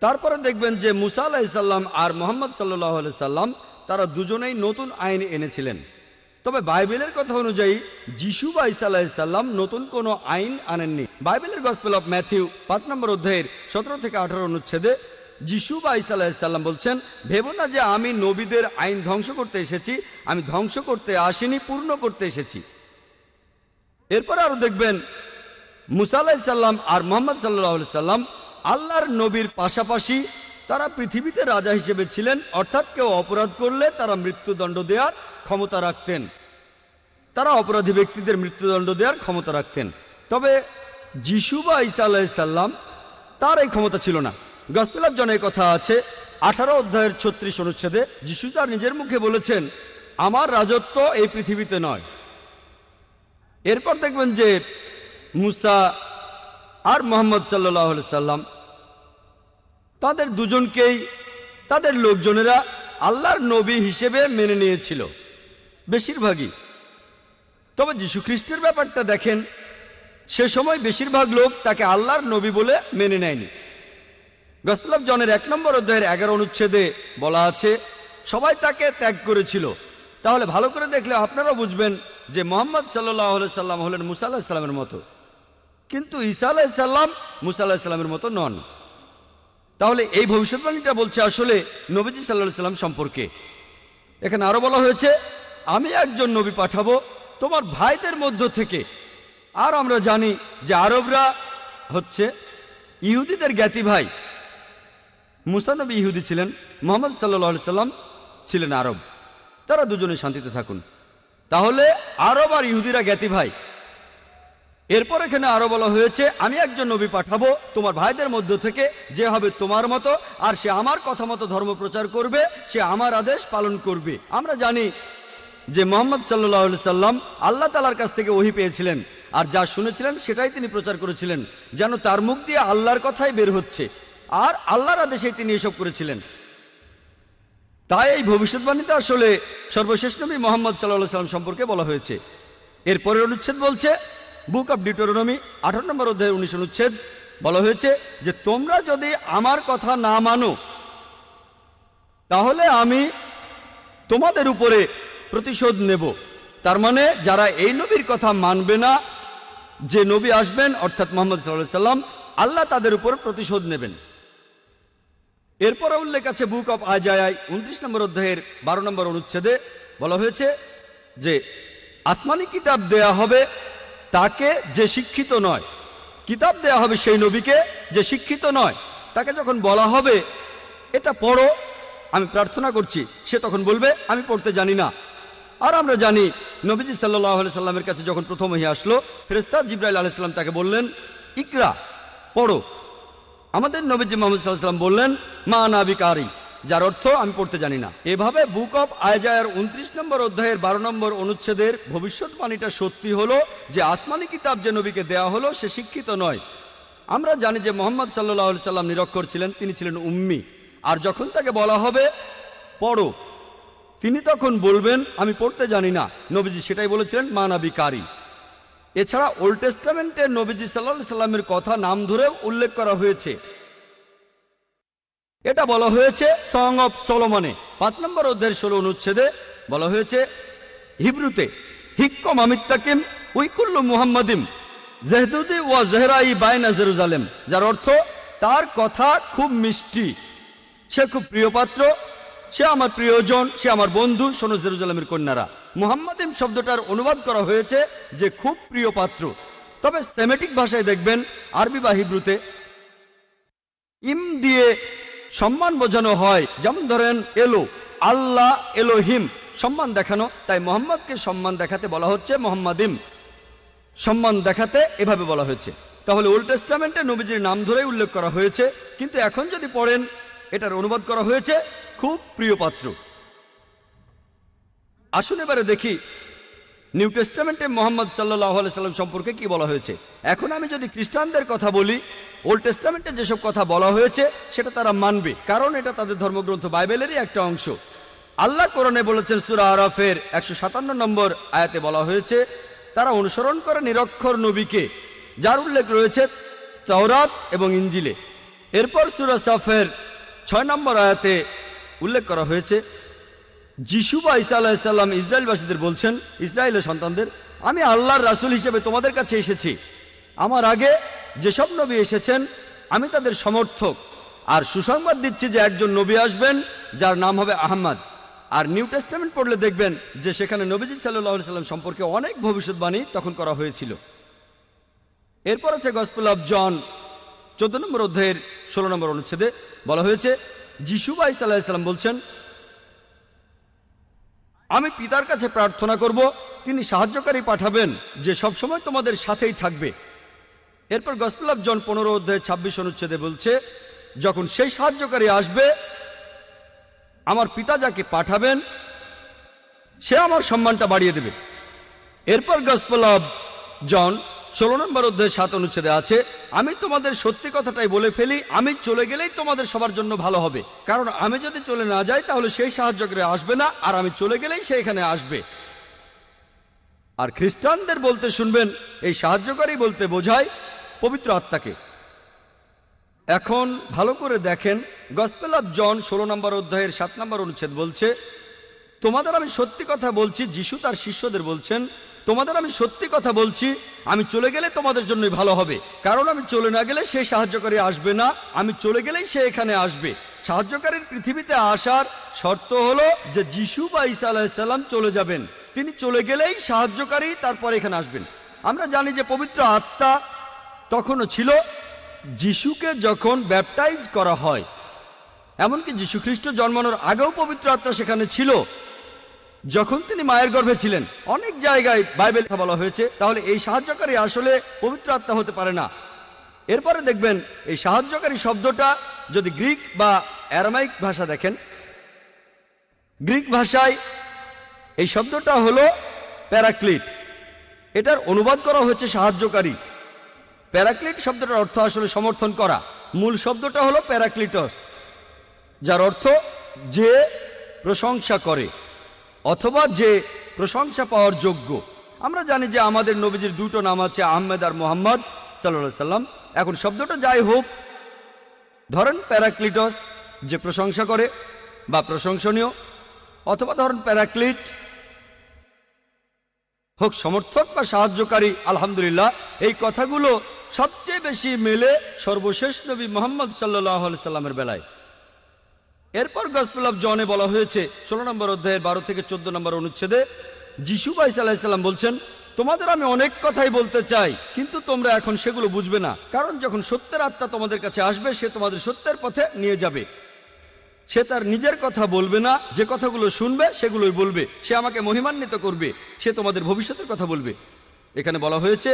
তারপরে দেখবেন যে মুসা আলাইহিস সালাম আর মুহাম্মদ সাল্লাল্লাহু আলাইহি সাল্লাম তারা দুজনেই নতুন আইন এনেছিলেন। তবে বাইবেলের কথা অনুযায়ী যিশু বা ঈসা আলাইহিস সালাম নতুন কোনো আইন আনেননি। বাইবেলের গসপেল অফ ম্যাথিউ 5 নম্বর অধ্যায়ের 17 থেকে 18 অনুচ্ছেদে যিশু বা ঈসা আলাইহিস সালাম বলছেন, ভেবো না যে আমি নবীদের আইন ধ্বংস করতে এসেছি, আমি ধ্বংস করতে আসিনি, পূর্ণ করতে এসেছি। এরপর আরো দেখবেন মুসা আলাইহিস সালাম আর মুহাম্মদ সাল্লাল্লাহু আলাইহি সাল্লাম আল্লাহর নবীর পাশাপাশি তারা পৃথিবীতে রাজা হিসেবে ছিলেন, অর্থাৎ কেউ অপরাধ করলে তারা মৃত্যুদণ্ড দেওয়ার ক্ষমতা রাখতেন, তারা অপরাধী ব্যক্তিদের মৃত্যুদণ্ড দেওয়ার ক্ষমতা রাখতেন। তবে যিশু বা ঈসা আলাইহিস সালাম তার এই ক্ষমতা ছিল না। গসপেল অফ জনের কথা আছে 18 অধ্যায়ের 36 অনুচ্ছেদে যিশু তার নিজের মুখে বলেছেন, আমার রাজত্ব এই পৃথিবীতে নয়। এরপর দেখবেন যে মুসা আর মুহাম্মদ সাল্লাল্লাহু আলাইহি সাল্লাম তাদের দুজনকেই তাদের লোকজনেরা আল্লাহর নবী হিসেবে মেনে নিয়েছিল, বেশিরভাগই। তবে যীশু খ্রিস্টের ব্যাপারটা দেখেন, সে সময় বেশিরভাগ লোক তাকে আল্লাহর নবী বলে মেনে নেয়নি। গসপেল অফ জনের 1 নম্বর অধ্যায়ের 11 অনুচ্ছেদে বলা আছে, সবাই তাকে ত্যাগ করেছিল। তাহলে ভালো করে দেখলে আপনারা বুঝবেন যে মুহাম্মদ সাল্লাল্লাহু আলাইহি সাল্লাম হলেন মুসা আলাইহিস সালামের মতো, কিন্তু ঈসা আলাইহিস সালাম মুসা আলাইহিস সালামের মতো নন। তাহলে এই ভবিষ্যৎবাণীটা বলছে আসলে নবীজি সাল্লাল্লাহু আলাইহি সাল্লাম সম্পর্কে। এখানে আরো বলা হয়েছে, আমি একজন নবী পাঠাবো তোমার ভাইদের মধ্য থেকে। আর আমরা জানি যে আরবরা হচ্ছে ইহুদিদের জ্ঞাতি ভাই। মুসা নবী ইহুদি ছিলেন, মুহাম্মদ সাল্লাল্লাহু আলাইহি সাল্লাম ছিলেন আরব। তারা দুজনে শান্তিতে থাকুন। তাহলে আরব আর ইহুদিরা জ্ঞাতি ভাই। এরপর এখানে আরো বলা হয়েছে, আমি একজন নবী পাঠাবো তোমার ভাইদের মধ্য থেকে, যে হবে তোমার মতো, আর সে আমার কথা মতো ধর্ম প্রচার করবে, সে আমার আদেশ পালন করবে। আমরা জানি যে মুহাম্মদ সাল্লাল্লাহু আলাইহি সাল্লাম আল্লাহ তাআলার কাছ থেকে ওহী পেয়েছিলেন, আর যা শুনেছিলেন সেটাই তিনি প্রচার করেছিলেন, যেন তার মুখ দিয়ে আল্লাহর কথাই বের হচ্ছে, আর আল্লাহর আদেশে তিনি এসব করেছিলেন। তাই এই ভবিষ্যৎবাণীতে আসলে সর্বশেষ নবী মুহাম্মদ সাল্লাল্লাহু আলাইহি সাল্লাম সম্পর্কে বলা হয়েছে। এরপরের অনুচ্ছেদ বলছে, বুক অব ডিউটেরোনমি 18 নম্বর অধ্যায়ের 19 অনুচ্ছেদ বলা হয়েছে যে তোমরা যদি আমার কথা না মানো তাহলে আমি তোমাদের উপরে প্রতিশোধ নেব। তার মানে যারা এই নবীর কথা মানবে না, যে নবী আসবেন অর্থাৎ মুহাম্মদ সাল্লাল্লাহু আলাইহি সাল্লাম, আল্লাহ তাদের উপর প্রতিশোধ নেবেন। এরপরে উল্লেখ আছে বুক অব আইজায়ায় 29 নম্বর অধ্যায়ের 12 নম্বর অনুচ্ছেদে বলা হয়েছে যে আসমানি কিতাব দেয়া হবে তাকে যে শিক্ষিত নয়। কিতাব দেয়া হবে সেই নবীকে যে শিক্ষিত নয়। তাকে যখন বলা হবে এটা পড়ো, আমি প্রার্থনা করছি, সে তখন বলবে আমি পড়তে জানি না। আর আমরা জানি নবীজি সাল্লাল্লাহু আলাইহি সাল্লামের কাছে যখন প্রথম ওহী আসলো, ফেরেশতা জিবরাইল আলাইহিস সালাম তাকে বললেন ইকরা, পড়ো। আমাদের নবীজি মুহাম্মদ সাল্লাল্লাহু আলাইহি সাল্লাম বললেন মা আনা বিকারি, যার অর্থ আমি পড়তে জানি না। এভাবে বুক অব আইজায়ার 29 নম্বর অধ্যায়ের 12 নম্বর অনুচ্ছেদের ভবিষ্যৎবাণীটা সত্যি হলো যে আসমানি কিতাব যে নবীকে দেয়া হলো সে শিক্ষিত নয়। আমরা জানি যে মুহাম্মদ সাল্লাল্লাহু আলাইহি সাল্লাম নিরক্ষর ছিলেন, তিনি ছিলেন উম্মি। আর যখন তাকে বলা হবে পড়ো, তিনি তখন বলবেন আমি পড়তে জানি না। নবীজি সেটাই বলেছিলেন মা আনা বিকারি। এছাড়া ওল্ড টেস্টামেন্টের নবীজি সাল্লাল্লাহু আলাইহি সাল্লামের কথা নাম ধরে উল্লেখ করা হয়েছে। এটা বলা হয়েছে সং অফ সলোমনে 5 নম্বর অধ্যায়ের 16 অনুচ্ছেদে বলা হয়েছে হিব্রুতে হিক্কম আমিত্তাকিম উইকুল্লু মুহাম্মাদিম জেহদুদি ওয়া জেহরাই বাইনা জেরুজালেম, যার অর্থ তার কথা খুব মিষ্টি, সে খুব প্রিয় পাত্র, সে আমার প্রিয়জন, সে আমার বন্ধু, শোনো জেরুজালেমের কন্যারা। মুহাম্মাদিম শব্দটার অনুবাদ করা হয়েছে যে খুব প্রিয় পাত্র। তবে সেমেটিক ভাষায় দেখবেন আরবি বা হিব্রুতে ইম দিয়ে সম্মান বোঝানো হয়, যেমন ধরেন এলো, আল্লাহ এলোহিম, সম্মান দেখানো। তাই মুহাম্মদকে সম্মান দেখাতে বলা হচ্ছে মুহাম্মাদিম, সম্মান দেখাতে এভাবে বলা হয়েছে। তাহলে ওল্ড টেস্টামেন্টে নবীজির নাম ধরেই উল্লেখ করা হয়েছে, কিন্তু এখন যদি পড়েন এটার অনুবাদ করা হয়েছে খুব প্রিয় পাত্র। আসুন এবারে দেখি নিউ টেস্টামেন্টে মুহাম্মদ সাল্লাল্লাহু আলাইহি সাল্লাম সম্পর্কে কি বলা হয়েছে। এখন আমি যদি খ্রিস্টানদের কথা বলি, ওল্ড টেস্টামেন্টে যেসব কথা বলা হয়েছে সেটা তারা মানবে, কারণ এটা তাদের ধর্মগ্রন্থ বাইবেলেরই একটা অংশ। আল্লাহ কোরআনে বলেছেন সূরা আরাফের 157 নম্বর আয়াতে বলা হয়েছে তারা অনুসরণ করে নিরক্ষর নবীকে, যার উল্লেখ রয়েছে তাওরাত এবং ইঞ্জিলে। এরপর সূরা সাফের 6 নম্বর আয়াতে উল্লেখ করা হয়েছে, যিশু বা ঈসা আলাইহিস সালাম ইসরায়েলবাসীদের বলছেন, ইসরায়েলের সন্তানদের, আমি আল্লাহর রাসূল হিসেবে তোমাদের কাছে এসেছি। আমার আগে যেসব নবী এসেছেন আমি তাদের সমর্থক, আর সুসংবাদ দিচ্ছি যে একজন নবী আসবেন যার নাম হবে আহমদ। আর নিউ টেস্টামেন্ট পড়লে দেখবেন যে সেখানে নবীজি সাল্লাল্লাহু আলাইহি সাল্লাম সম্পর্কে অনেক ভবিষ্যৎবাণী তখন করা হয়েছিল। এরপর আছে গসপেল অফ জন 14 নম্বর অধ্যায়ের 16 নম্বর অনুচ্ছেদে বলা হয়েছে, যিশু বা ঈসা আলাইহিস সালাম বলছেন, আমি পিতার কাছে প্রার্থনা করব, তিনি সাহায্যকারী পাঠাবেন যে সবসময় তোমাদের সাথেই থাকবে। এরপর গসপেল অফ জন 15 অধ্যায়ের 26 অনুচ্ছেদে বলছে, যখন সেই সাহায্যকারী আসবে আমার পিতা যাকে পাঠাবেন সে আমার সম্মানটা বাড়িয়ে দেবে। এরপর গসপেল অফ জন 16 নম্বর অধ্যায়ের 7 অনুচ্ছেদে আছে, আমি তোমাদের সত্যি কথাটাই বলে ফেলি, আমি চলে গেলেই তোমাদের সবার জন্য ভালো হবে, কারণ আমি যদি চলে না যাই তাহলে সেই সাহায্যকারী আসবে না, আর আমি চলে গেলেই সে এখানে আসবে। আর খ্রিস্টানদের বলতে শুনবেন, এই সাহায্যকারী বলতে বোঝায় পবিত্র আত্মাকে। এখন ভালো করে দেখেন, গসপেল অফ জন 16 নম্বর অধ্যায়ের 7 নম্বর অনুচ্ছেদ বলছে, তোমাদের আমি সত্যি কথা বলছি, যিশু তার শিষ্যদের বলছেন, তোমাদের আমি সত্যি কথা বলছি, আমি চলে গেলে তোমাদের জন্যই ভালো হবে, কারণ আমি চলে না গেলে সেই সাহায্যকারী আসবে না, আমি চলে গেলেই সে এখানে আসবে। সাহায্যকারীর পৃথিবীতে আসার শর্ত হলো যে যিশু বা ঈসা আলাইহিস সালাম চলে যাবেন, তিনি চলে গেলেই সাহায্যকারী তারপর এখানে আসবেন। আমরা জানি যে পবিত্র আত্মা তখনও ছিল যিশুকে যখন ব্যাপটাইজ করা হয়, এমনকি যীশু খ্রিস্ট জন্মানোর আগেও পবিত্র আত্মা সেখানে ছিল যখন তিনি মায়ের গর্ভে ছিলেন। অনেক জায়গায় বাইবেল বলা হয়েছে, তাহলে এই সাহায্যকারী আসলে পবিত্র আত্মা হতে পারে না। এরপরে দেখবেন এই সাহায্যকারী শব্দটা যদি গ্রিক বা অ্যারামাইক ভাষা দেখেন, গ্রিক ভাষায় এই শব্দটা হলো প্যারাক্লিট, এটার অনুবাদ করা হয়েছে সাহায্যকারী। প্যারাক্লিট শব্দটার অর্থ আসলে সমর্থন করা। মূল শব্দটা হলো প্যারাক্লিটস, যার অর্থ যে প্রশংসা করে অথবা যে প্রশংসা পাওয়ার যোগ্য। আমরা জানি যে আমাদের নবীজির দুটো নাম আছে, আহমেদ আর মোহাম্মদ সাল্লাল্লাহু আলাইহি সাল্লাম। এখন শব্দটা যাই হোক, ধরেন প্যারাক্লিটস যে প্রশংসা করে বা প্রশংসনীয়, অথবা ধরেন প্যারাক্লিট হোক সমর্থক বা সাহায্যকারী। আলহামদুলিল্লাহ, এই কথাগুলো সবচেয়ে বেশি মেলে সর্বশেষ নবী মুহাম্মদ সাল্লাল্লাহু আলাইহি সাল্লামের বেলায়। এরপর গসপেল অফ জনে বলা হয়েছে 16 নম্বর অধ্যায়ের 12 থেকে 14 নম্বর অনুচ্ছেদে, যিশু বা ঈসা আলাইহিস সালাম বলছেন, তোমাদের আমি অনেক কথাই বলতে চাই, কিন্তু তোমরা এখন সেগুলো বুঝবে না, কারণ যখন সত্যের আত্মা তোমাদের কাছে আসবে সে তোমাদের সত্যের পথে নিয়ে যাবে। সে তার নিজের কথা বলবে না, যে কথাগুলো শুনবে সেগুলোই বলবে, সে আমাকে মহিমান্বিত করবে, সে তোমাদের ভবিষ্যতের কথা বলবে। এখানে বলা হয়েছে,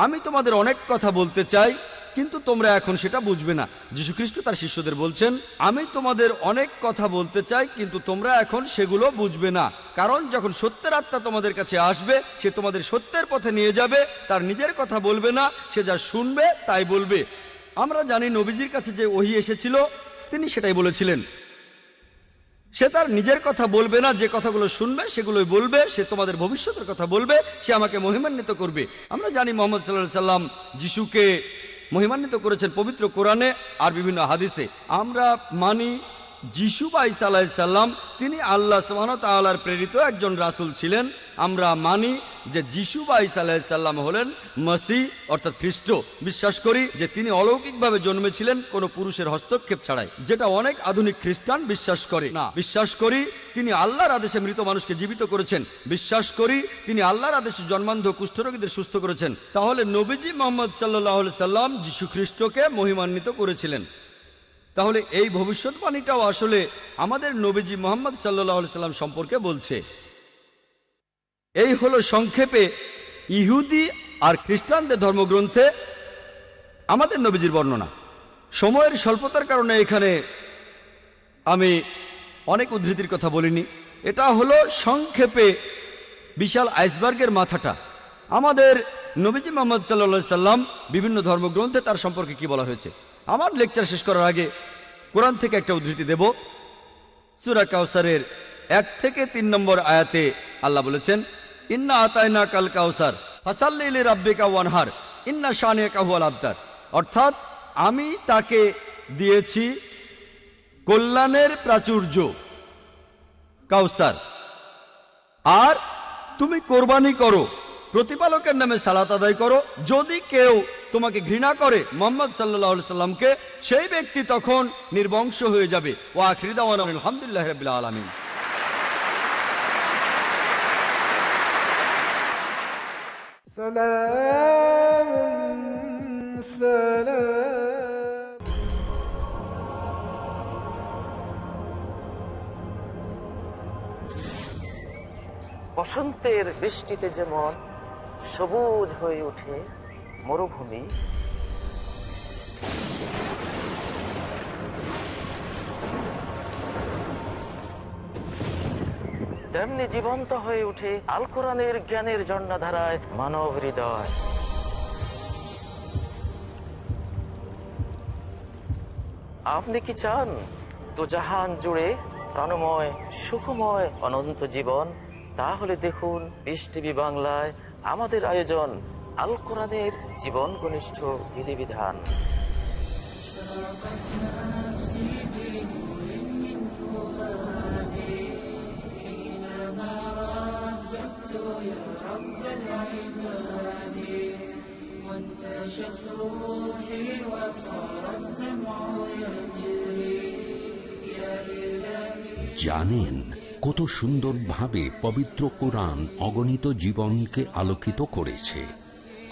আমি তোমাদের অনেক কথা বলতে চাই কিন্তু তোমরা এখন সেটা বুঝবে না। যীশু খ্রিস্ট তার শিষ্যদের বলছেন, আমি তোমাদের অনেক কথা বলতে চাই কিন্তু তোমরা এখন সেগুলো বুঝবে না, কারণ যখন সত্যের আত্মা তোমাদের কাছে আসবে সে তোমাদের সত্যের পথে নিয়ে যাবে, তার নিজের কথা বলবে না, সে যা শুনবে তাই বলবে। আমরা জানি নবীজির কাছে যে ওহী এসেছিল তিনি সেটাই বলেছিলেন, সে তার নিজের কথা বলবে না, যে কথাগুলো শুনবে সেগুলোই বলবে, সে তোমাদের ভবিষ্যতের কথা বলবে, সে আমাকে মহিমান্বিত করবে। আমরা জানি মুহাম্মদ সাল্লাল্লাহু আলাইহি সাল্লাম যিশুকে মহিমান্বিত করেছেন পবিত্র কোরআনে আর বিভিন্ন হাদিসে। আমরা মানি যিশু বা ঈসা আলাইহিস সালাম তিনি আল্লাহ সুবহানাহু ওয়া তাআলার প্রেরিত একজন রাসূল ছিলেন। আমরা মানি যে যিশু বা ঈসা আলাইহিস সালাম হলেন মসিহ অর্থাৎ খ্রিস্ট। বিশ্বাস করি যে তিনি অলৌকিকভাবে জন্মেছিলেন কোনো পুরুষের হস্তক্ষেপ ছাড়াই, যেটা অনেক আধুনিক খ্রিস্টান বিশ্বাস করে না। বিশ্বাস করি তিনি আল্লাহর আদেশে মৃত মানুষকে জীবিত করেছেন। বিশ্বাস করি তিনি আল্লাহর আদেশে জন্মান্ধ কুষ্ঠরোগীদের সুস্থ করেছেন। তাহলে নবীজি মুহাম্মদ সাল্লাল্লাহু আলাইহি সাল্লাম যিশু খ্রিস্টকে মহিমান্বিত করেছিলেন। তাহলে এই ভবিষ্যৎবাণীটাও আসলে আমাদের নবীজি মুহাম্মদ সাল্লাল্লাহু আলাইহি সাল্লাম সম্পর্কে বলছে। এই হলো সংক্ষেপে ইহুদি আর খ্রিস্টানদের ধর্মগ্রন্থে আমাদের নবীজির বর্ণনা। সময়ের স্বল্পতার কারণে এখানে আমি অনেক উদ্ধৃতির কথা বলিনি। এটা হলো সংক্ষেপে বিশাল আইসবার্গের মাথাটা। আমাদের নবীজি মুহাম্মদ সাল্লাল্লাহু আলাইহি সাল্লাম বিভিন্ন ধর্মগ্রন্থে তার সম্পর্কে কি বলা হয়েছে। আমার লেকচার শেষ করার আগে কোরআন থেকে একটা উদ্ধৃতি দেব। সূরা কাউসারের 1 থেকে 3 নম্বর আয়াতে আল্লাহ বলেছেন, ইন্না আতাইনা কাল কাউসার ফাসাল্লি লিরাব্বিকা ওয়ানহার ইন্না শানিয়াকা হুয়াল আবতার। অর্থাৎ আমি তাকে দিয়েছি কল্যাণের প্রাচুর্য কাউসার, আর তুমি কোরবানি করো, প্রতিপালকের নামে সালাত আদায় করো। যদি কেউ তোমাকে ঘৃণা করে মুহাম্মদ সাল্লাল্লাহু আলাইহি সাল্লামকে, সেই ব্যক্তি তখন নির্বংশ হয়ে যাবে। ওয়া আখিরু দাওয়ানা আলহামদুলিল্লাহি রাব্বিল আলামিন। বসন্তের বৃষ্টিতে যেমন সবুজ হয়ে ওঠে মরুভূমি, তেমনি জীবন্ত হয়ে ওঠে আল কোরআনের জ্ঞানের ঝর্ণাধারায় মানব হৃদয়। আপনি কি চান তো জাহান জুড়ে প্রাণময় সুখময় অনন্ত জীবন? তাহলে দেখুন পিস টিভি বাংলায় আমাদের আয়োজন আল কোরআনের জীবন ঘনিষ্ঠ বিধিবিধান। জানেন কত সুন্দরভাবে পবিত্র কোরআন অগণিত জীবনকে আলোকিত করেছে।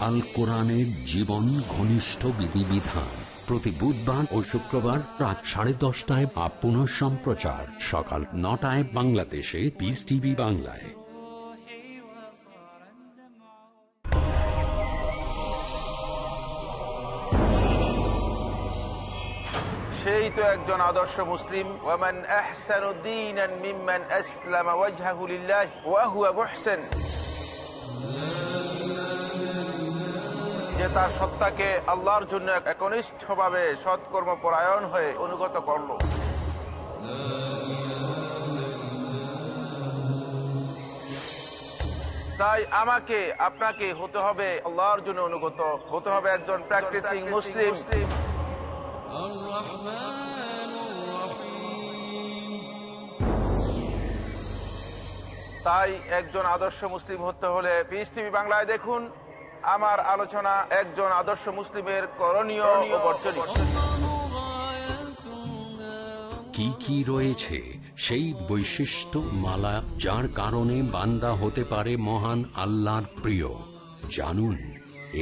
আল কোরআনের জীবন ঘনিষ্ঠ বিধিবিধান প্রতি বুধবার ও শুক্রবার রাত 10:30 বা পুনঃ সম্প্রচার সকাল 9টায় বাংলাদেশে পিস টিভি বাংলায়। সেই তো একজন আদর্শ মুসলিম। ওয়ামান আহসানু দীনান মিম্মান আসলামা ওয়াজহাহু লিল্লাহি ওয়া হুয়া মুহসিন, যে তার সত্তাকে আল্লাহর জন্য একনিষ্ঠভাবে সৎকর্ম পরায়ণ হয়ে অনুগত করল। তাই আমাকে আপনাকে হতে হবে আল্লাহর জন্য অনুগত, হতে হবে একজন প্র্যাকটিসিং মুসলিম। তাই একজন আদর্শ মুসলিম হতে হলে পিস টিভি বাংলায় দেখুন আমার আলোচনা একজন আদর্শ মুসলিমের করণীয় ও বর্জনীয়। কি কি রয়েছে সেই বৈশিষ্ট্য মালা যার কারণে বান্দা হতে পারে মহান আল্লাহর প্রিয়? জানুন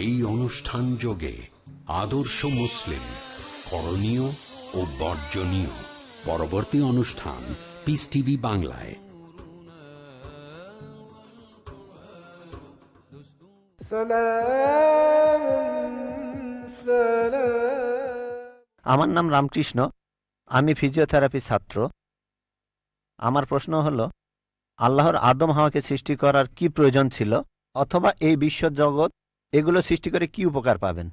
এই অনুষ্ঠান যোগে আদর্শ মুসলিম, করণীয় ও বর্জনীয়। পরবর্তী অনুষ্ঠান পিস টিভি বাংলায়। আমার নাম রামকৃষ্ণ, আমি ফিজিওথেরাপি ছাত্র। আমার প্রশ্ন হলো, আল্লাহর আদম হাওয়াকে সৃষ্টি করার কি প্রয়োজন ছিল, অথবা এই বিশ্ব জগৎ এগুলো সৃষ্টি করে কি উপকার পাবেন?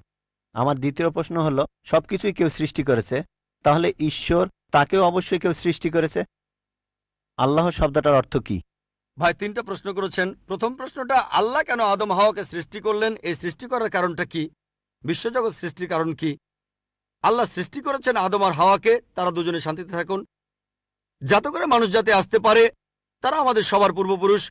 আমার দ্বিতীয় প্রশ্ন হলো, সবকিছুই কেউ সৃষ্টি করেছে, তাহলে ঈশ্বর তাকেও অবশ্যই কেউ সৃষ্টি করেছে। আল্লাহ শব্দটার অর্থ কি? ভাই 3টা প্রশ্ন করেছেন। প্রথম প্রশ্নটা, আল্লাহ কেন আদম হাওয়াকে সৃষ্টি করলেন, এই সৃষ্টি করার কারণটা কি? বিশ্বজগৎ সৃষ্টির কারণ কি? আল্লাহ সৃষ্টি করেছেন আদম আর হাওয়াকে, তারা দুজনে শান্তিতে থাকুন, যাতে করে মানুষ যাতে আসতে পারে। তারা আমাদের সবার পূর্বপুরুষ।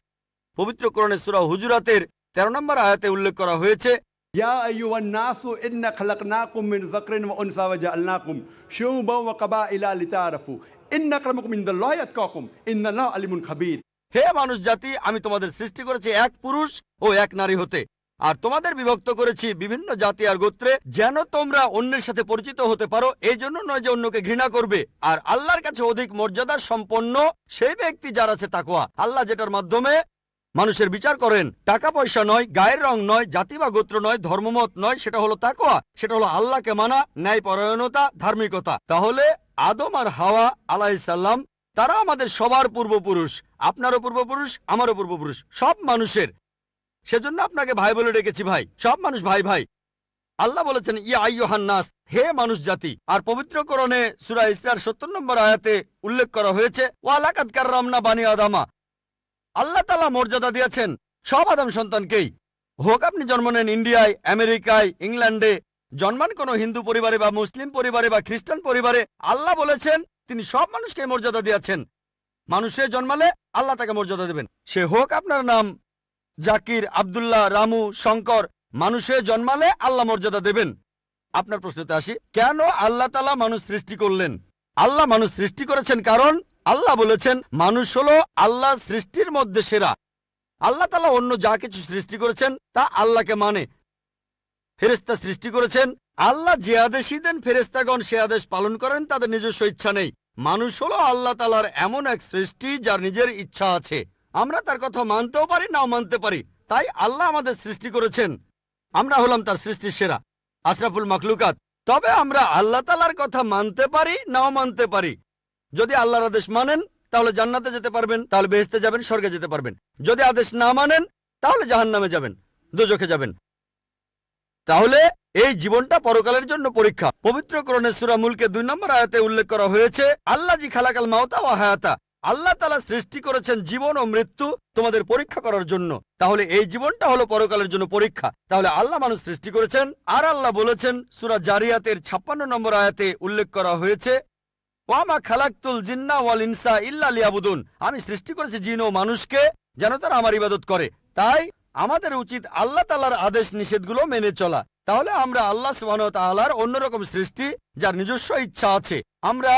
পবিত্র কোরআনে সূরা হুজুরাতের 13 নম্বর আয়াতে উল্লেখ করা হয়েছে, ইয়া আইয়ুহান নাসু ইন্না খালাকনাকুম মিন যাকরিন ওয়া উনসা ওয়া জাআলনাকুম শুউবান ওয়া কাবাইলা লিতাআরাফু ইন্না আক্রামাকুম ইনদাল্লাহি আতকাকুম ইন্নাল্লাহা আলিমুন খাবীর। হে মানুষ জাতি, আমি তোমাদের সৃষ্টি করেছি এক পুরুষ ও এক নারী হতে, আর তোমাদের বিভক্ত করেছি বিভিন্ন জাতি আর গোত্রে, যেন তোমরা অন্যের সাথে পরিচিত হতে পারো। এই জন্য নয় যে অন্যকে ঘৃণা করবে। আর আল্লাহর কাছে অধিক মর্যাদা সম্পন্ন সেই ব্যক্তি যার আছে তাকওয়া। আল্লাহ যেটার মাধ্যমে মানুষের বিচার করেন, টাকা পয়সা নয়, গায়ের রং নয়, জাতি বা গোত্র নয়, ধর্মমত নয়, সেটা হলো তাকওয়া। সেটা হলো আল্লাহকে মানা, ন্যায় পরায়ণতা, ধার্মিকতা। তাহলে আদম আর হাওয়া আলাইহিস সালাম তারা আমাদের সবার পূর্বপুরুষ, আপনারও পূর্বপুরুষ, আমারও পূর্বপুরুষ, সব মানুষের। সেজন্য আপনাকে ভাই বলে ডেকেছি। ভাই, সব মানুষ ভাই ভাই। আল্লাহ বলেছেন ইয়া আইয়ুহান নাস, হে মানুষ জাতি। আর পবিত্র কোরআনে সূরা ইসরার 70 নম্বর আয়াতে উল্লেখ করা হয়েছে, ওয়া লাকাদ কাররামনা বানি আদামা। আল্লাহ তাআলা মর্যাদা দিয়েছেন সব আদম সন্তানকেই। হোক আপনি জন্ম নেন ইন্ডিয়ায়, আমেরিকায়, ইংল্যান্ডে, জন্মান কোনো হিন্দু পরিবারে বা মুসলিম পরিবারে বা খ্রিস্টান পরিবারে, আল্লাহ বলেছেন তিনি সব মানুষকে মর্যাদা দিয়েছেন। মানুষে জন্মালে আল্লাহ তাকে মর্যাদা দেবেন, সে হোক আপনার নাম জাকির, আব্দুল্লাহ, রামু, শঙ্কর। মানুষে জন্মালে আল্লাহ মর্যাদা দেবেন। আপনার প্রশ্নতে আসি, কেন আল্লাহ তাআলা মানুষ সৃষ্টি করলেন? আল্লাহ মানুষ সৃষ্টি করেছেন কারণ আল্লাহ বলেছেন মানুষ হলো আল্লাহ সৃষ্টির মধ্যে সেরা। আল্লাহ তাআলা অন্য যা কিছু সৃষ্টি করেছেন তা আল্লাহকে মানে। ফেরেশতা সৃষ্টি করেছেন, আল্লাহ যে আদেশই দেন ফেরেশতাগণ সে আদেশ পালন করেন, তাদের নিজস্ব ইচ্ছা নেই। মানুষ হলো আল্লাহ তাআলার এমন এক সৃষ্টি যার নিজের ইচ্ছা আছে। আমরা তার কথা মানতেও পারি নাও মানতে পারি, তাই আল্লাহ আমাদের সৃষ্টি করেছেন। আমরা হলাম তার সৃষ্টির সেরা, আশরাফুল মাখলুকাত। তবে আমরা আল্লাহ তাআলার কথা মানতে পারি নাও মানতে পারি। যদি আল্লাহর আদেশ মানেন তাহলে জান্নাতে যেতে পারবেন, তাহলে বেহেশতে যাবেন, স্বর্গে যেতে পারবেন। যদি আদেশ না মানেন তাহলে জাহান্নামে যাবেন, দোজখে যাবেন। তাহলে এই জীবনটা পরকালের জন্য পরীক্ষা। পবিত্র কোরআনের সূরা মুলকে 2 নম্বর আয়াতে উল্লেখ করা হয়েছে, আল্লাযী খালাকাল মাউতা ওয়া হায়াতা। আল্লাহ তাআলা সৃষ্টি করেছেন জীবন ও মৃত্যু তোমাদের পরীক্ষা করার জন্য। তাহলে এই জীবনটা হলো পরকালের জন্য পরীক্ষা। তাহলে আল্লাহ মানুষ সৃষ্টি করেছেন। আর আল্লাহ বলেছেন সূরা জারিয়াতের 56 নম্বর আয়াতে উল্লেখ করা হয়েছে, ওয়া মা খালাকতুল জিন্না ওয়াল ইনসা ইল্লা লিয়াবুদুন। আমি সৃষ্টি করেছি জিন ও মানুষকে যেন তারা আমার ইবাদত করে। তাই আমাদের উচিত আল্লাহ তাআলার আদেশ নিষেধগুলো মেনে চলা। তাহলে আমরা আল্লাহ সুবহানাহু ওয়া তাআলার অন্যরকম সৃষ্টি যার নিজস্ব ইচ্ছা আছে। আমরা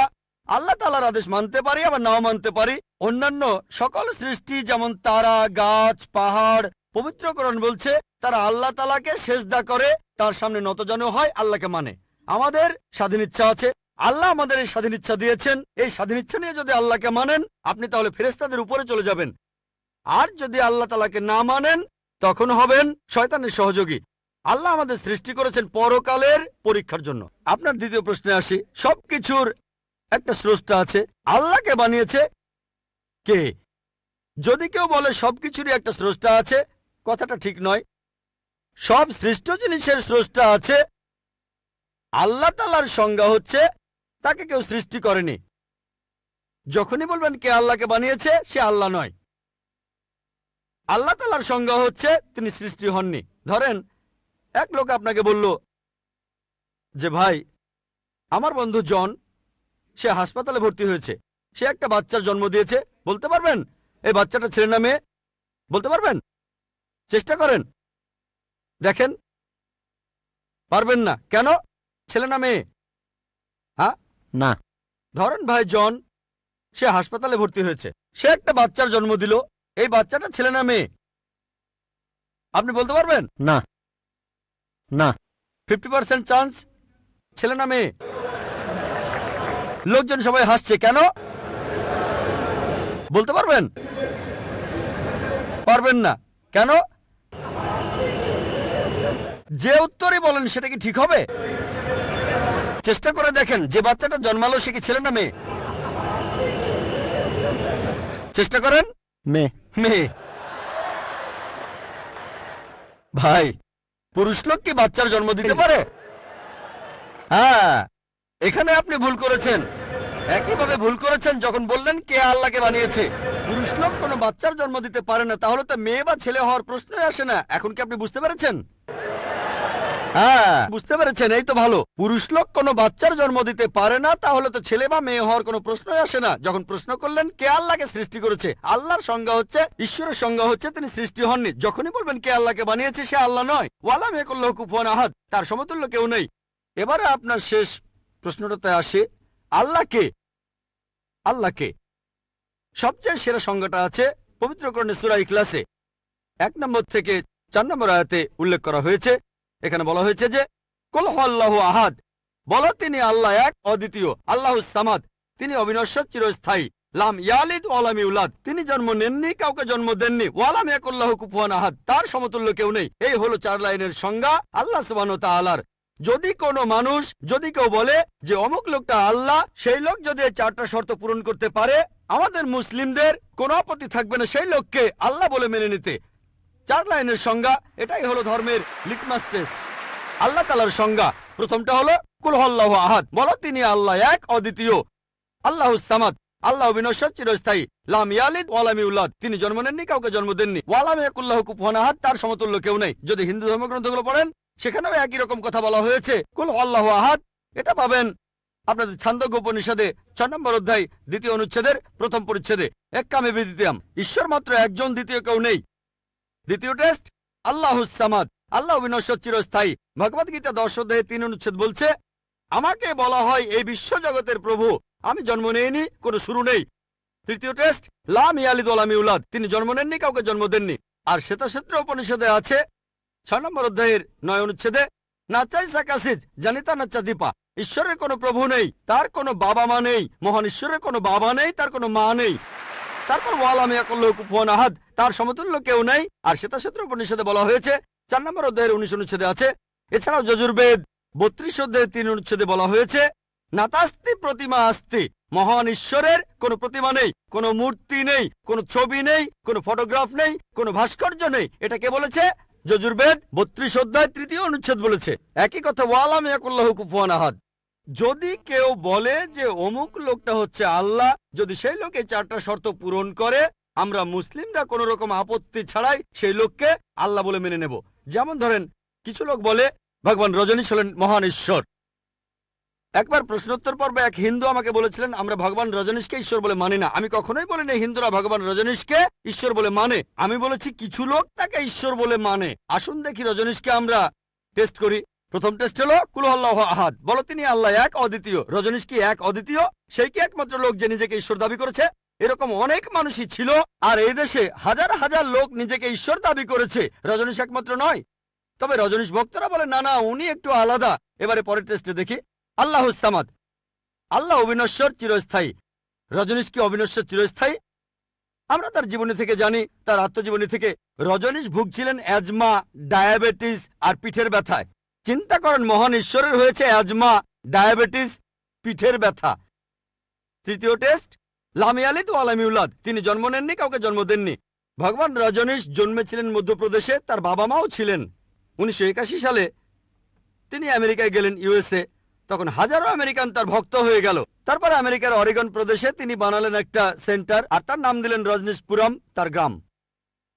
আল্লাহ তাআলার আদেশ মানতে পারি আবার নাও মানতে পারি। অন্যান্য সকল সৃষ্টি যেমন তারা, গাছ, পাহাড়, পবিত্র কোরআন বলছে তারা আল্লাহ তাআলাকে সেজদা করে, তার সামনে নতজানু হয়, আল্লাহকে মানে। আমাদের স্বাধীন ইচ্ছা আছে, আল্লাহ আমাদের এই স্বাধীন ইচ্ছা দিয়েছেন। এই স্বাধীন ইচ্ছা নিয়ে যদি আল্লাহকে মানেন আপনি তাহলে ফেরেশতাদের উপরে চলে যাবেন। আর যদি আল্লাহ তাআলাকে না মানেন তখন হবেন শয়তানের সহযোগী। আল্লাহ আমাদের সৃষ্টি করেছেন পরকালের পরীক্ষার জন্য। আপনার দ্বিতীয় প্রশ্নে আসি, সবকিছুর একটা স্রষ্টা আছে, আল্লাহকে বানিয়েছে কে? যদি কেউ বলে সবকিছুরই একটা স্রষ্টা আছে, কথাটা ঠিক নয়। সব সৃষ্ট জিনিসের স্রষ্টা আছে। আল্লাহ তাআলার সংজ্ঞা হচ্ছে তাকে কেউ সৃষ্টি করেনি। যখনই বলবেন কে আল্লাহকে বানিয়েছে, সে আল্লাহ নয়। আল্লাহ তাআলার সংজ্ঞা হচ্ছে তিনি সৃষ্টি হননি। ধরেন এক লোক আপনাকে বলল যে ভাই আমার বন্ধু জন, সে হাসপাতালে ভর্তি হয়েছে, সে একটা বাচ্চার জন্ম দিয়েছে। বলতে পারবেন এই বাচ্চাটা ছেলে না মেয়ে? বলতে পারবেন? চেষ্টা করেন, দেখেন। পারবেন না কেন? ছেলে না মেয়ে? হ্যাঁ না। ধরেন ভাই জন, সে হাসপাতালে ভর্তি হয়েছে, সে একটা বাচ্চার জন্ম দিল, এই বাচ্চাটা ছেলে না মেয়ে? আপনি বলতে পারবেন? না না। 50% চান্স ছেলে না মেয়ে। লোকজন সবাই হাসছে কেন? বলতে পারবেন? পারবেন না কেন? যে উত্তরই বলেন সেটা কি ঠিক হবে? চেষ্টা করে দেখেন, যে বাচ্চাটা জন্মালো সে কি ছেলে না মেয়ে? চেষ্টা করেন। মেয়ে। মেয়ে। ভাই পুরুষ লোক কি বাচ্চার জন্ম দিতে পারে? হ্যাঁ, এখানে আপনি ভুল করেছেন। একইভাবে ভুল করেছেন যখন বললেন কে আল্লাহকে বানিয়েছে। পুরুষ লোক কোনো বাচ্চার জন্ম দিতে পারে না, তাহলে তো মেয়ে বা ছেলে হওয়ার প্রশ্নই আসে না। এখন কি আপনি বুঝতে পেরেছেন? হ্যাঁ বুঝতে পেরেছেন, এই তো ভালো। পুরুষ লোক কোনো বাচ্চার জন্ম দিতে পারে না, তাহলে তো ছেলে বা মেয়ে হওয়ার কোনো প্রশ্নই আসে না। যখন প্রশ্ন করলেন কে আল্লাহকে সৃষ্টি করেছে, আল্লাহর সংজ্ঞা হচ্ছে, ঈশ্বরের সংজ্ঞা হচ্ছে তিনি সৃষ্টি হননি। যখনই বলবেন কে আল্লাহকে বানিয়েছে, সে আল্লাহ নয়। ওয়ালাম ইয়াকুল্লাহু কুফুয়ান আহাদ, তার সমতুল্য কেউ নেই। এবারে আপনার শেষ প্রশ্নটাতে আসে, আল্লাহ কে? আল্লাহ কে? সবচেয়ে সেরা সংজ্ঞাটা আছে পবিত্র কোরআনের সূরা ইখলাসে 1 নম্বর থেকে 4 নম্বর আয়াতে উল্লেখ করা হয়েছে। এখানে বলা হয়েছে যে কুল হুয়াল্লাহু আহাদ, বলো তিনি আল্লাহ এক, অদ্বিতীয়। আল্লাহুস সামাদ, তিনি অবিনশ্বর, চিরস্থায়ী। লাম ইয়ালিদ ওয়া লাম ইউলাদ, তিনি জন্ম নেননি, কাউকে জন্ম দেননি। ওয়ালাম ইয়াকুল্লাহু কুফুয়ান আহাদ, তার সমতুল্য কেউ নেই। এই হলো 4 লাইনের সংজ্ঞা আল্লাহ সুবহানাহু ওয়া তাআলার। যদি কোনো মানুষ, যদি কেউ বলে যে অমুক লোকটা আল্লাহ, সেই লোক যদি এই 4টা শর্ত পূরণ করতে পারে, আমাদের মুসলিমদের কোনো আপত্তি থাকবে না সেই লোককে আল্লাহ বলে মেনে নিতে। 4 লাইনের সংজ্ঞা, এটাই হলো ধর্মের লিটমাস টেস্ট। আল্লাহ তাআলার সংজ্ঞা প্রথমটা হলো কুল হুয়াল্লাহু আহাদ, বলো তিনি আল্লাহ এক, অদ্বিতীয়। আল্লাহুস সামাদ, আল্লাহ অবিনশ্বর, চিরস্থায়ী। লাম ইয়ালিদ ওয়া লাম ইউলাদ, তিনি জন্ম নেননি, কাউকে জন্ম দেননি। ওয়া লাম ইয়াকুল্লাহু কুফুয়ান আহাদ, তার সমতুল্য কেউ নেই। যদি হিন্দু ধর্মগ্রন্থগুলো পড়েন সেখানেও একই রকম কথা বলা হয়েছে, কুল আল্লাহু আহাদ। এটা পাবেন আপনাদের ছান্দোগ্য উপনিষদে 6 নম্বর অধ্যায় 2য় অনুচ্ছেদের 1ম পরিচ্ছেদে। এক্কামে বিদ্বিতীয়াম, ঈশ্বর মাত্র একজন, দ্বিতীয় কেউ নেই। দ্বিতীয় টেস্ট আল্লাহুস সামাদ, আল্লাহ বিনশ্বর চিরস্থায়ী। ভগবদ গীতা 10 অধ্যায়ে 3 অনুচ্ছেদ বলছে, আমাকে বলা হয় এই বিশ্ব জগতের প্রভু, আমি জন্ম নেইনি, কোনো শুরু নেই। তৃতীয় টেস্ট লাম ইয়ালিদ ওয়া লাম ইউলাদ, তিনি জন্ম নেননি, কাউকে জন্ম দেননি। আর শ্বেতাক্ষেত্র উপনিষদে আছে 6 নম্বর অধ্যায়ের 9 অনুচ্ছেদে, নাচাই সাকাসিজ জানিতা নাচা দীপা, ঈশ্বরের কোনো প্রভু নেই, তার কোনো বাবা মা নেই, মহান ঈশ্বরের কোনো বাবা নেই, তার কোনো মা নেই। তারপর ওয়ালাম ইয়াকুল্লাহু কুফুয়ান আহাদ, তার সমতুল্য কেউ নেই। আর শ্বেতাক্ষেত্র উপনিষদে বলা হয়েছে 4 নম্বর অধ্যায়ের 19 অনুচ্ছেদে আছে। এছাড়াও যজুর্বেদ 32 অধ্যায়ের 3 অনুচ্ছেদে বলা হয়েছে, নাতাস্তি প্রতিমা আস্তি, মহান ঈশ্বরের কোনো প্রতিমা নেই, কোনো মূর্তি নেই, কোনো ছবি নেই, কোনো ফটোগ্রাফ নেই, কোনো ভাস্কর্য নেই। এটা কে বলেছে? যজুর্বেদ 32 অধ্যায় 3 অনুচ্ছেদ বলেছে একই কথা, ওয়ালাম ইয়াকুল্লাহু কুফুয়ান আহাদ। যদি কেউ বলে যে অমুক লোকটা হচ্ছে আল্লাহ, যদি সেই লোক এই 4টা শর্ত পূরণ করে, আমরা মুসলিমরা কোনো রকম আপত্তি ছাড়াই সেই লোককে আল্লাহ বলে মেনে নেব। যেমন ধরেন, কিছু লোক বলে ভগবান রজনীশ হলেন মহান ঈশ্বর। একবার প্রশ্নোত্তর পর্বে এক হিন্দু আমাকে বলেছিলেন, আমরা ভগবান রজনীশকে ঈশ্বর বলে মানি না। আমি কখনোই বলিনি হিন্দুরা ভগবান রজনীশকে ঈশ্বর বলে মানে, আমি বলেছি কিছু লোক তাকে ঈশ্বর বলে মানে। আসুন দেখি রজনীশকে আমরা টেস্ট করি। প্রথম টেস্ট হলো কুল আল্লাহু আহাদ, বলো তিনি আল্লাহ এক, অদ্বিতীয়। রজনীশ কি এক, অদ্বিতীয়? সেই কি একমাত্র লোক যে নিজেকে ঈশ্বর দাবি করেছে? এরকম অনেক মানুষই ছিল, আর এই দেশে হাজার হাজার লোক নিজেকে ঈশ্বর দাবি করেছে, রজনীশ একমাত্র নয়। তবে রজনীশ ভক্তরা বলে না না, উনি একটু আলাদা। এবারে পরের টেস্টে দেখি। আল্লাহুস সামাদ, আল্লাহ অবিনশ্বর চিরস্থায়ী। রজনীশ কি অবিনশ্বর চিরস্থায়ী? আমরা তার জীবনী থেকে জানি, তার আত্মজীবনী থেকে। রজনীশ ভুগছিলেন অ্যাজমা, ডায়াবেটিস আর পিঠের ব্যথায়। চিন্তা করেন, মহান ঈশ্বরের হয়েছে অ্যাজমা, ডায়াবেটিস, পিঠের ব্যথা। তৃতীয় টেস্ট লাম ইয়ালিদ ওয়া লাম ইউলাদ, তিনি জন্ম নেননি, কাউকে জন্ম দেননি। ভগবান রজনীশ জন্মেছিলেন মধ্যপ্রদেশে, তার বাবা মাও ছিলেন। 1981 সালে তিনি আমেরিকায় গেলেন, ইউএসএ। তখন হাজারো আমেরিকান তার ভক্ত হয়ে গেল। তারপরে আমেরিকার অরিগন প্রদেশে তিনি বানালেন একটা সেন্টার, আর তার নাম দিলেন রজনীশপুরম, তার গ্রাম।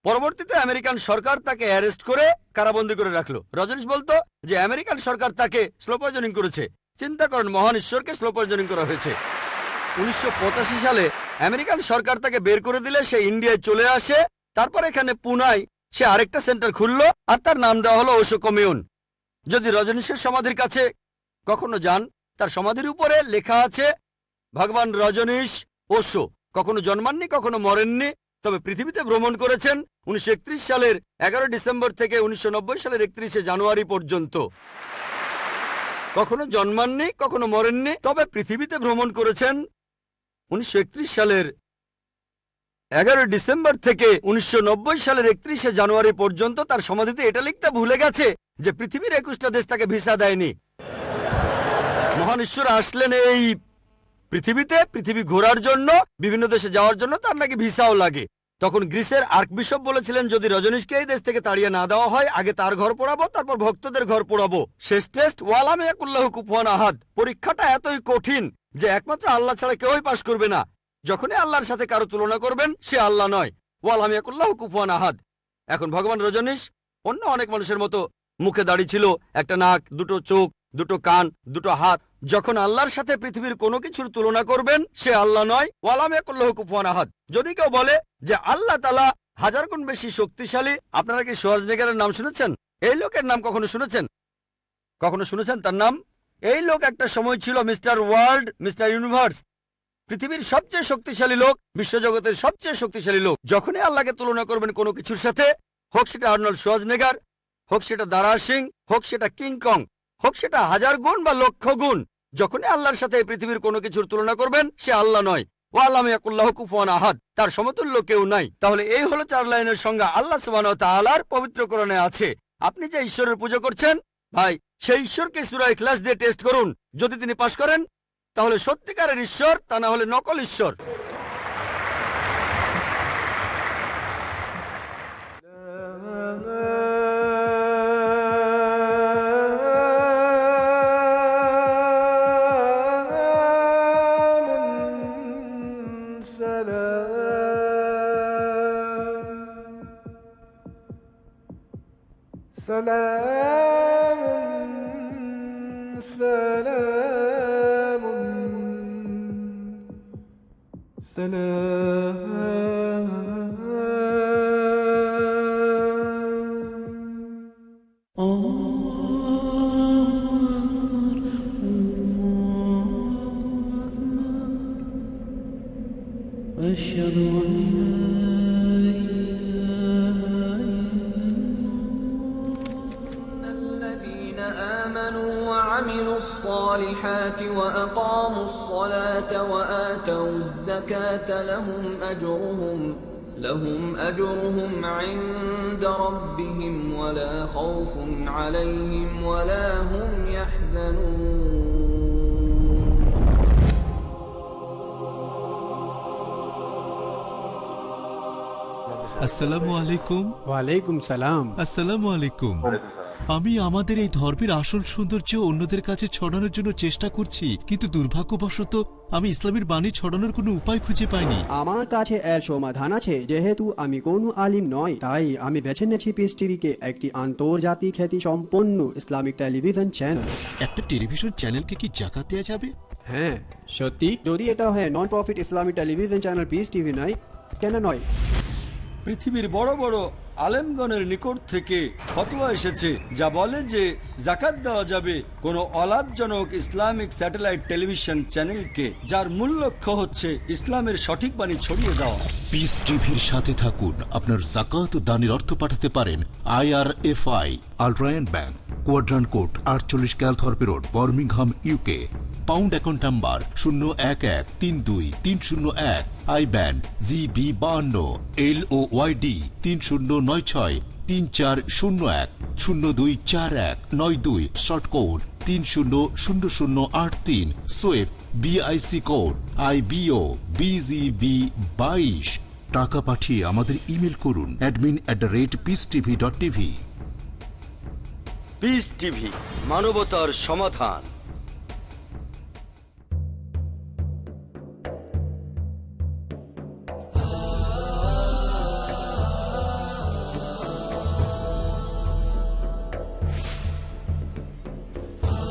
পরবর্তীতে আমেরিকান সরকার তাকে অ্যারেস্ট করে কারাবন্দী করে রাখলো। রজনীশ বলতো যে আমেরিকান সরকার তাকে স্লো পয়জনিং করেছে। চিন্তা করেন, মহান ঈশ্বরকে স্লো পয়জনিং করা হয়েছে। 1985 সালে আমেরিকান সরকার তাকে বের করে দিলে সে ইন্ডিয়ায় চলে আসে। তারপর এখানে পুনায় সে আরেকটা সেন্টার খুললো, আর তার নাম দেওয়া হলো ওশো কমিউন। যদি রজনীশের সমাধির কাছে কখনো যান, তার সমাধির উপরে লেখা আছে ভগবান রজনীশ ওশো। কখনো জন্মাননি, কখনো মরেননি, তবে পৃথিবীতে ভ্রমণ করেছেন 1931 সালের 11 ডিসেম্বর থেকে 1990 সালের 31শে জানুয়ারি পর্যন্ত। কখনো জন্মাননি, কখনো মরেননি, তবে পৃথিবীতে ভ্রমণ করেছেন 1931 সালের 11 ডিসেম্বর থেকে 1990 সালের 31শে জানুয়ারি পর্যন্ত। তার সমাধিতে এটা লিখতে ভুলে গেছে যে পৃথিবীর 21টা দেশ তাকে ভিসা দেয়নি। মহান ঈশ্বর আসলেন এই পৃথিবীতে, পৃথিবী ঘোরার জন্য, বিভিন্ন দেশে যাওয়ার জন্য তার নাকি ভিসাও লাগে। তখন গ্রিসের আর্কবিশপ বলেছিলেন, যদি রজনীশকে এই দেশ থেকে তাড়িয়ে না দেওয়া হয়, আগে তার ঘর পোড়াবো, তারপর ভক্তদের ঘর পোড়াবো। শেষ টেস্ট ওয়ালাম ইয়াকুল্লাহু কুফুয়ান আহাদ। পরীক্ষাটা এতই কঠিন যে একমাত্র আল্লাহ ছাড়া কেউই পাশ করবে না। যখনই আল্লাহর সাথে কারো তুলনা করবেন, সে আল্লাহ নয়। ওয়ালাম ইয়াকুল্লাহু কুফুয়ান আহাদ। এখন ভগবান রজনীশ অন্য অনেক মানুষের মতো মুখে দাড়ি ছিল, একটা নাক, দুটো চোখ, দুটো কান, দুটো হাত। যখন আল্লাহর সাথে পৃথিবীর কোনো কিছুর তুলনা করবেন, সে আল্লাহ নয়। ওয়ালাম ইয়াকুল্লাহু কুফুয়ান আহাদ। যদি কেউ বলে যে আল্লাহ তাআলা 1000 গুণ বেশি শক্তিশালী, আপনারা কি শোয়ার্জনেগারের নাম শুনেছেন? এই লোকের নাম কখনো শুনেছেন? কখনো শুনেছেন তার নাম? এই লোক একটা সময় ছিল মিস্টার ওয়ার্ল্ড, মিস্টার ইউনিভার্স, পৃথিবীর সবচেয়ে শক্তিশালী লোক, বিশ্বজগতের সবচেয়ে শক্তিশালী লোক। যখনই আল্লাহকে তুলনা করবেন কোনো কিছুর সাথে, হোক সেটা আর্নল্ড শোয়ার্জনেগার, হোক সেটা দারা সিং, হোক সেটা কিংকং, হোক সেটা 1000 গুণ বা লক্ষ গুণ, যখনই আল্লাহর সাথে এই পৃথিবীর কোনো কিছুর তুলনা করবেন, সে আল্লাহ নয়। ওয়ালাম ইয়াকুল্লাহু কুফুয়ান আহাদ, তার সমতুল্য কেউ নাই। তাহলে এই হলো 4 লাইনের সংজ্ঞা আল্লাহ সুবহানাহু ওয়া তাআলার পবিত্র কোরআনে আছে। আপনি যে ঈশ্বরের পূজা করছেন, ভাই, সেই ঈশ্বরকে সূরা ইখলাস দিয়ে টেস্ট করুন। যদি তিনি পাশ করেন, তাহলে সত্যিকারের ঈশ্বর, তা না হলে নকল ঈশ্বর। سلام أشهد أن الذين آمنوا وعملوا الصالحات وأقاموا الصلاة وآتوا الزكاة لهم أجرهم عند ربهم ولا خوف عليهم ولا هم يحزنون. আসসালামু আলাইকুম। ওয়ালাইকুম সালাম। আসসালামু আলাইকুম। আমি আমাদের এই ধর্মের আসল সৌন্দর্য অন্যদের কাছে ছড়ানোর জন্য চেষ্টা করছি, কিন্তু দুর্ভাগ্যবশত আমি ইসলামের বাণী ছড়ানোর কোনো উপায় খুঁজে পাইনি। আমার কাছে এর সমাধান আছে। যেহেতু আমি কোনো আলিম নই, তাই আমি বেছে নিয়েছি পিস টিভিকে, একটি আন্তর্জাতিক খ্যাতি সম্পন্ন ইসলামিক টেলিভিশন চ্যানেল। একটা টেলিভিশন চ্যানেলকে কি জাকাত দেওয়া যাবে? হ্যাঁ সত্যি, যদি এটা হয় non profit Islamic television channel piece TV নয়, কেন নয়? পৃথিবীর বড় বড় আলেমগণের নিকট থেকে ফতোয়া এসেছে যা বলে যে জাকাত দেওয়া যাবে কোনো অলাভজনক ইসলামিক স্যাটেলাইট টেলিভিশন চ্যানেলকে, যার মূল লক্ষ্য হচ্ছে ইসলামের সঠিক বাণী ছড়িয়ে দেওয়া। পিস টিভির সাথে থাকুন। আপনার জাকাত দানের অর্থ পাঠাতে পারেন IRFI, আলট্রায়ন bank, quadrant code 48 Calthorpe road, Birmingham, UK। Pound account number 011323001, IBAN GB52 LOYD 30963401 024192, short code 300083, সোয়েব BIC কোড IBO BGB22। টাকা পাঠিয়ে আমাদের ইমেল করুন admin@peacetv.tv। পিস টিভি, মানবতার সমাধান।